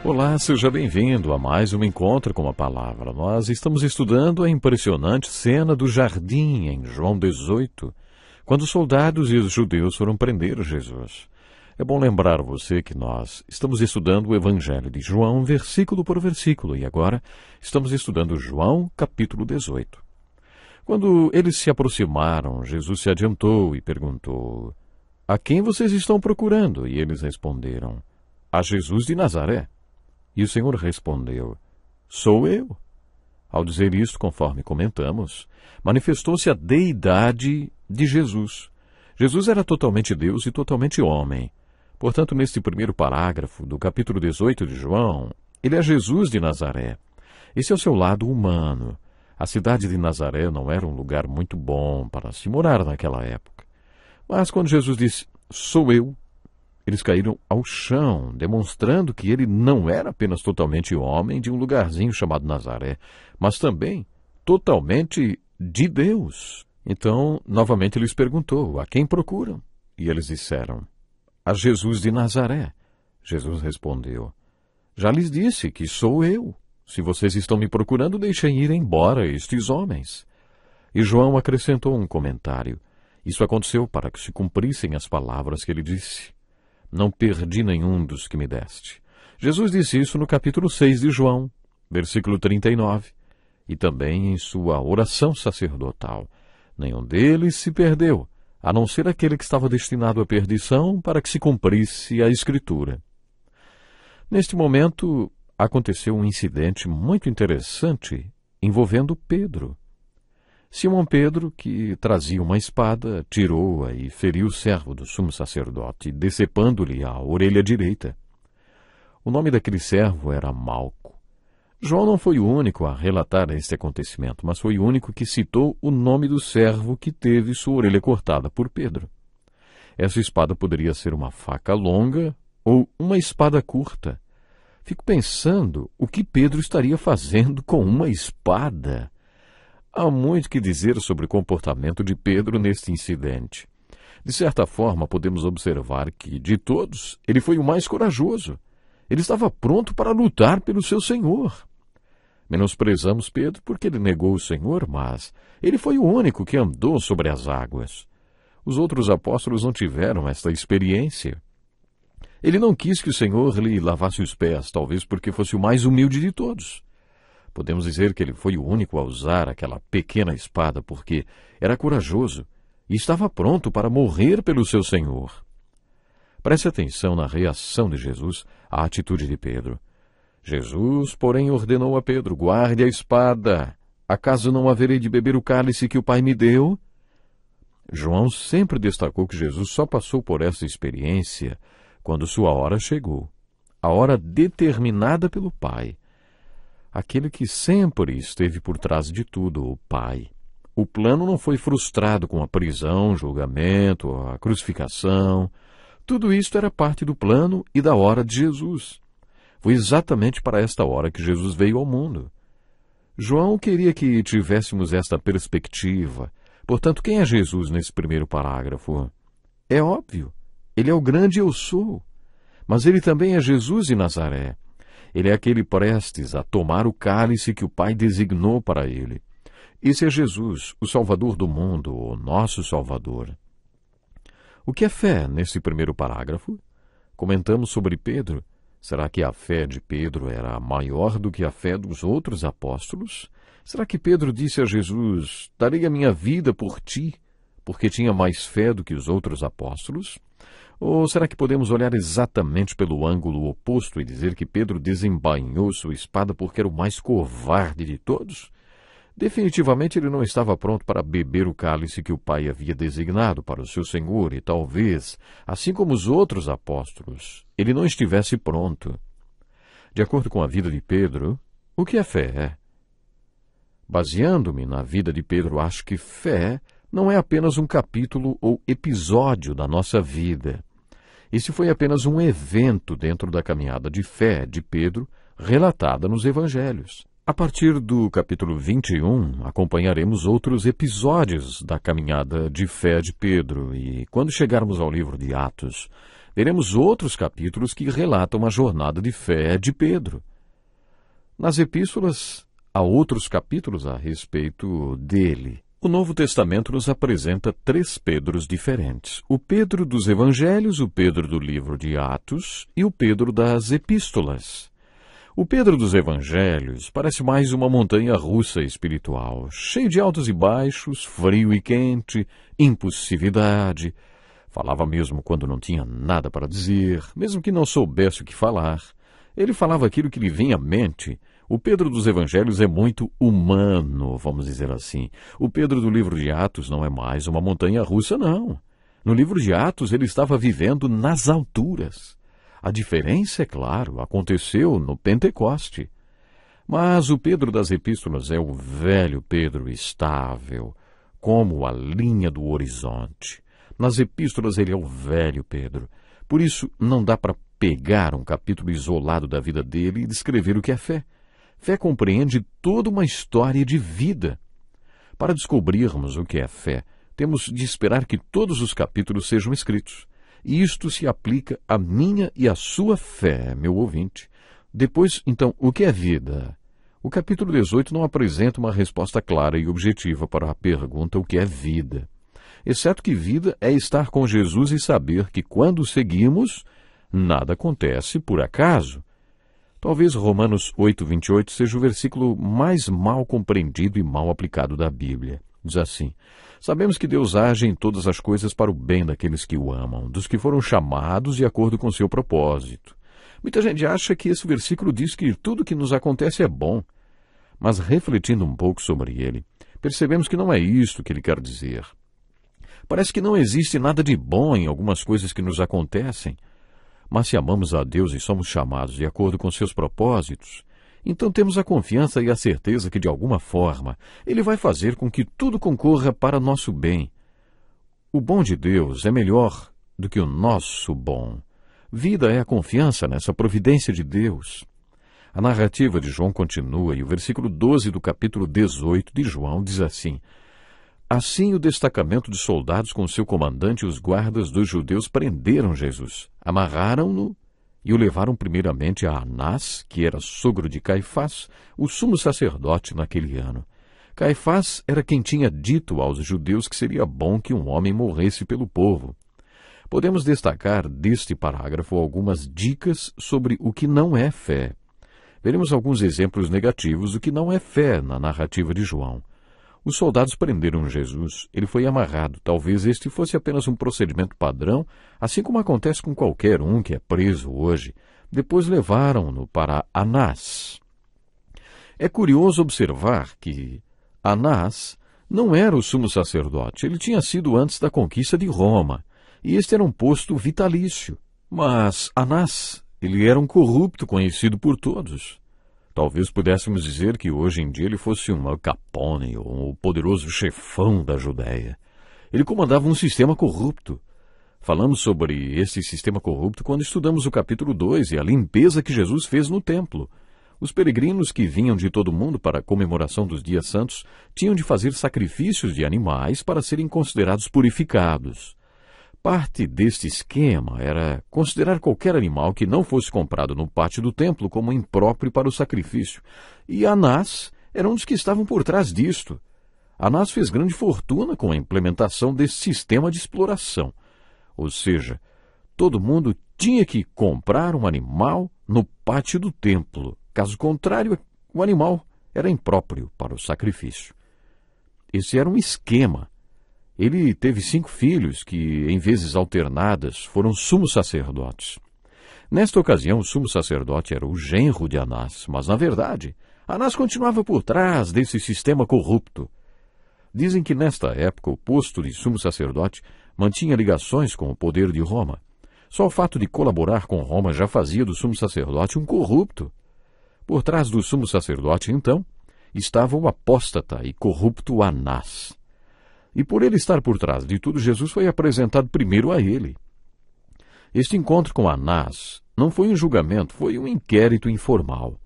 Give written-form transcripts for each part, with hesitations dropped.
Olá, seja bem-vindo a mais um encontro com a palavra. Nós estamos estudando a impressionante cena do jardim em João 18, quando os soldados e os judeus foram prender Jesus. É bom lembrar você que nós estamos estudando o Evangelho de João, versículo por versículo, e agora estamos estudando João, capítulo 18. Quando eles se aproximaram, Jesus se adiantou e perguntou: "A quem vocês estão procurando?" E eles responderam: "A Jesus de Nazaré." E o Senhor respondeu: "Sou eu." Ao dizer isto, conforme comentamos, manifestou-se a deidade de Jesus. Jesus era totalmente Deus e totalmente homem. Portanto, neste primeiro parágrafo do capítulo 18 de João, ele é Jesus de Nazaré. Esse é o seu lado humano. A cidade de Nazaré não era um lugar muito bom para se morar naquela época. Mas quando Jesus disse, "Sou eu", eles caíram ao chão, demonstrando que ele não era apenas totalmente homem de um lugarzinho chamado Nazaré, mas também totalmente de Deus. Então, novamente, lhes perguntou: "A quem procuram?" E eles disseram: "A Jesus de Nazaré." Jesus respondeu: "Já lhes disse que sou eu. Se vocês estão me procurando, deixem ir embora estes homens." E João acrescentou um comentário: "Isso aconteceu para que se cumprissem as palavras que ele disse. Não perdi nenhum dos que me deste." Jesus disse isso no capítulo 6 de João, versículo 39, e também em sua oração sacerdotal. Nenhum deles se perdeu, a não ser aquele que estava destinado à perdição, para que se cumprisse a Escritura. Neste momento, aconteceu um incidente muito interessante envolvendo Pedro. Simão Pedro, que trazia uma espada, tirou-a e feriu o servo do sumo sacerdote, decepando-lhe a orelha direita. O nome daquele servo era Malco. João não foi o único a relatar este acontecimento, mas foi o único que citou o nome do servo que teve sua orelha cortada por Pedro. Essa espada poderia ser uma faca longa ou uma espada curta. Fico pensando o que Pedro estaria fazendo com uma espada. Há muito que dizer sobre o comportamento de Pedro neste incidente. De certa forma, podemos observar que, de todos, ele foi o mais corajoso. Ele estava pronto para lutar pelo seu Senhor. Menosprezamos Pedro porque ele negou o Senhor, mas ele foi o único que andou sobre as águas. Os outros apóstolos não tiveram esta experiência. Ele não quis que o Senhor lhe lavasse os pés, talvez porque fosse o mais humilde de todos. Podemos dizer que ele foi o único a usar aquela pequena espada porque era corajoso e estava pronto para morrer pelo seu Senhor. Preste atenção na reação de Jesus à atitude de Pedro. Jesus, porém, ordenou a Pedro: "Guarde a espada. Acaso não haverei de beber o cálice que o Pai me deu?" João sempre destacou que Jesus só passou por essa experiência quando sua hora chegou, a hora determinada pelo Pai. Aquele que sempre esteve por trás de tudo, o Pai. O plano não foi frustrado com a prisão, julgamento, a crucificação. Tudo isto era parte do plano e da hora de Jesus. Foi exatamente para esta hora que Jesus veio ao mundo. João queria que tivéssemos esta perspectiva. Portanto, quem é Jesus nesse primeiro parágrafo? É óbvio, ele é o grande eu sou. Mas ele também é Jesus de Nazaré. Ele é aquele prestes a tomar o cálice que o Pai designou para ele. Esse é Jesus, o Salvador do mundo, o nosso Salvador. O que é fé nesse primeiro parágrafo? Comentamos sobre Pedro. Será que a fé de Pedro era maior do que a fé dos outros apóstolos? Será que Pedro disse a Jesus: "Darei a minha vida por ti", porque tinha mais fé do que os outros apóstolos? Ou será que podemos olhar exatamente pelo ângulo oposto e dizer que Pedro desembainhou sua espada porque era o mais covarde de todos? Definitivamente ele não estava pronto para beber o cálice que o Pai havia designado para o seu Senhor e talvez, assim como os outros apóstolos, ele não estivesse pronto. De acordo com a vida de Pedro, o que é fé? Baseando-me na vida de Pedro, acho que fé não é apenas um capítulo ou episódio da nossa vida. Esse foi apenas um evento dentro da caminhada de fé de Pedro, relatada nos Evangelhos. A partir do capítulo 21, acompanharemos outros episódios da caminhada de fé de Pedro, e quando chegarmos ao livro de Atos, veremos outros capítulos que relatam a jornada de fé de Pedro. Nas epístolas, há outros capítulos a respeito dele. O Novo Testamento nos apresenta 3 Pedros diferentes: o Pedro dos Evangelhos, o Pedro do livro de Atos e o Pedro das Epístolas. O Pedro dos Evangelhos parece mais uma montanha-russa espiritual, cheio de altos e baixos, frio e quente, impulsividade. Falava mesmo quando não tinha nada para dizer, mesmo que não soubesse o que falar. Ele falava aquilo que lhe vinha à mente. O Pedro dos Evangelhos é muito humano, vamos dizer assim. O Pedro do livro de Atos não é mais uma montanha-russa, não. No livro de Atos ele estava vivendo nas alturas. A diferença, é claro, aconteceu no Pentecoste. Mas o Pedro das Epístolas é o velho Pedro estável, como a linha do horizonte. Nas Epístolas ele é o velho Pedro. Por isso não dá para pegar um capítulo isolado da vida dele e descrever o que é fé. Fé compreende toda uma história de vida. Para descobrirmos o que é fé, temos de esperar que todos os capítulos sejam escritos. E isto se aplica à minha e à sua fé, meu ouvinte. Depois, então, o que é vida? O capítulo 18 não apresenta uma resposta clara e objetiva para a pergunta o que é vida. Exceto que vida é estar com Jesus e saber que quando o seguimos, nada acontece por acaso. Talvez Romanos 8:28 seja o versículo mais mal compreendido e mal aplicado da Bíblia. Diz assim: sabemos que Deus age em todas as coisas para o bem daqueles que o amam, dos que foram chamados de acordo com seu propósito. Muita gente acha que esse versículo diz que tudo que nos acontece é bom. Mas refletindo um pouco sobre ele, percebemos que não é isto que ele quer dizer. Parece que não existe nada de bom em algumas coisas que nos acontecem. Mas se amamos a Deus e somos chamados de acordo com seus propósitos, então temos a confiança e a certeza que, de alguma forma, Ele vai fazer com que tudo concorra para nosso bem. O bom de Deus é melhor do que o nosso bom. Vida é a confiança nessa providência de Deus. A narrativa de João continua e o versículo 12 do capítulo 18 de João diz assim: assim o destacamento de soldados com seu comandante e os guardas dos judeus prenderam Jesus, amarraram-no e o levaram primeiramente a Anás, que era sogro de Caifás, o sumo sacerdote naquele ano. Caifás era quem tinha dito aos judeus que seria bom que um homem morresse pelo povo. Podemos destacar deste parágrafo algumas dicas sobre o que não é fé. Veremos alguns exemplos negativos do que não é fé na narrativa de João. Os soldados prenderam Jesus. Ele foi amarrado. Talvez este fosse apenas um procedimento padrão, assim como acontece com qualquer um que é preso hoje. Depois levaram-no para Anás. É curioso observar que Anás não era o sumo sacerdote. Ele tinha sido antes da conquista de Roma, e este era um posto vitalício. Mas Anás, ele era um corrupto conhecido por todos. Talvez pudéssemos dizer que hoje em dia ele fosse um Al Capone, ou um poderoso chefão da Judéia. Ele comandava um sistema corrupto. Falamos sobre esse sistema corrupto quando estudamos o capítulo 2 e a limpeza que Jesus fez no templo. Os peregrinos que vinham de todo o mundo para a comemoração dos dias santos tinham de fazer sacrifícios de animais para serem considerados purificados. Parte deste esquema era considerar qualquer animal que não fosse comprado no pátio do templo como impróprio para o sacrifício. E Anás era um dos que estavam por trás disto. Anás fez grande fortuna com a implementação desse sistema de exploração. Ou seja, todo mundo tinha que comprar um animal no pátio do templo. Caso contrário, o animal era impróprio para o sacrifício. Esse era um esquema. Ele teve 5 filhos que, em vezes alternadas, foram sumos sacerdotes. Nesta ocasião, o sumo sacerdote era o genro de Anás, mas, na verdade, Anás continuava por trás desse sistema corrupto. Dizem que, nesta época, o posto de sumo sacerdote mantinha ligações com o poder de Roma. Só o fato de colaborar com Roma já fazia do sumo sacerdote um corrupto. Por trás do sumo sacerdote, então, estava o apóstata e corrupto Anás. E por ele estar por trás de tudo, Jesus foi apresentado primeiro a ele. Este encontro com Anás não foi um julgamento, foi um inquérito informal.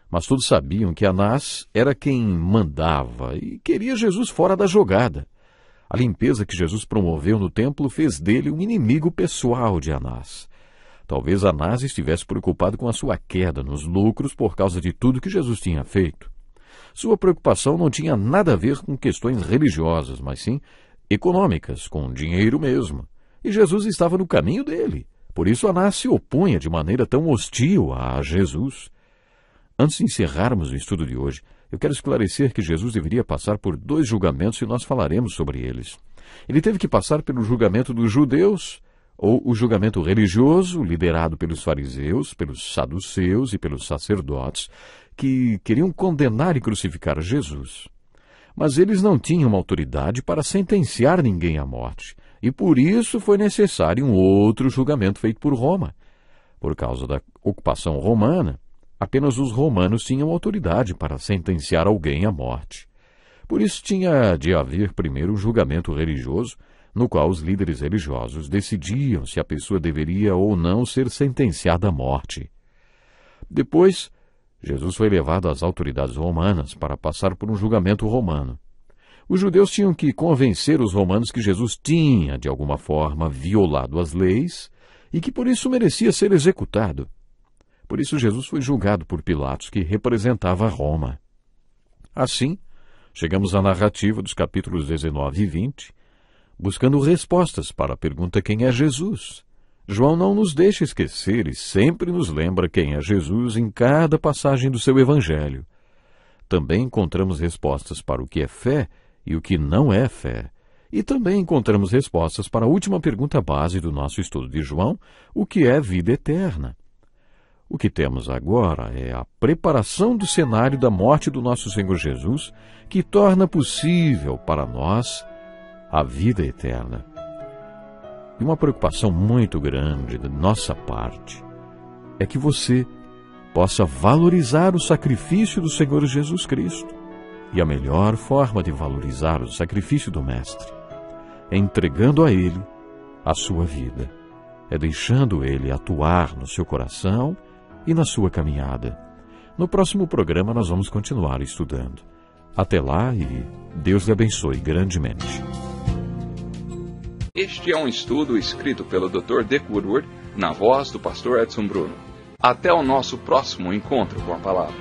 Mas todos sabiam que Anás era quem mandava e queria Jesus fora da jogada. A limpeza que Jesus promoveu no templo fez dele um inimigo pessoal de Anás. Talvez Anás estivesse preocupado com a sua queda nos lucros por causa de tudo que Jesus tinha feito. Sua preocupação não tinha nada a ver com questões religiosas, mas sim econômicas, com dinheiro mesmo. E Jesus estava no caminho dele. Por isso Anás se opunha de maneira tão hostil a Jesus. Antes de encerrarmos o estudo de hoje, eu quero esclarecer que Jesus deveria passar por 2 julgamentos e nós falaremos sobre eles. Ele teve que passar pelo julgamento dos judeus, ou o julgamento religioso, liderado pelos fariseus, pelos saduceus e pelos sacerdotes, que queriam condenar e crucificar Jesus. Mas eles não tinham autoridade para sentenciar ninguém à morte, e por isso foi necessário um outro julgamento feito por Roma. Por causa da ocupação romana, apenas os romanos tinham autoridade para sentenciar alguém à morte. Por isso tinha de haver primeiro um julgamento religioso, no qual os líderes religiosos decidiam se a pessoa deveria ou não ser sentenciada à morte. Depois, Jesus foi levado às autoridades romanas para passar por um julgamento romano. Os judeus tinham que convencer os romanos que Jesus tinha, de alguma forma, violado as leis e que por isso merecia ser executado. Por isso Jesus foi julgado por Pilatos, que representava Roma. Assim, chegamos à narrativa dos capítulos 19 e 20, buscando respostas para a pergunta quem é Jesus. João não nos deixa esquecer e sempre nos lembra quem é Jesus em cada passagem do seu evangelho. Também encontramos respostas para o que é fé e o que não é fé. E também encontramos respostas para a última pergunta base do nosso estudo de João, o que é vida eterna. O que temos agora é a preparação do cenário da morte do nosso Senhor Jesus, que torna possível para nós a vida eterna. E uma preocupação muito grande da nossa parte é que você possa valorizar o sacrifício do Senhor Jesus Cristo. E a melhor forma de valorizar o sacrifício do Mestre é entregando a Ele a sua vida. É deixando Ele atuar no seu coração e na sua caminhada. No próximo programa nós vamos continuar estudando. Até lá e Deus lhe abençoe grandemente. Este é um estudo escrito pelo Dr. Dick Woodward, na voz do pastor Edson Bruno. Até o nosso próximo encontro com a palavra.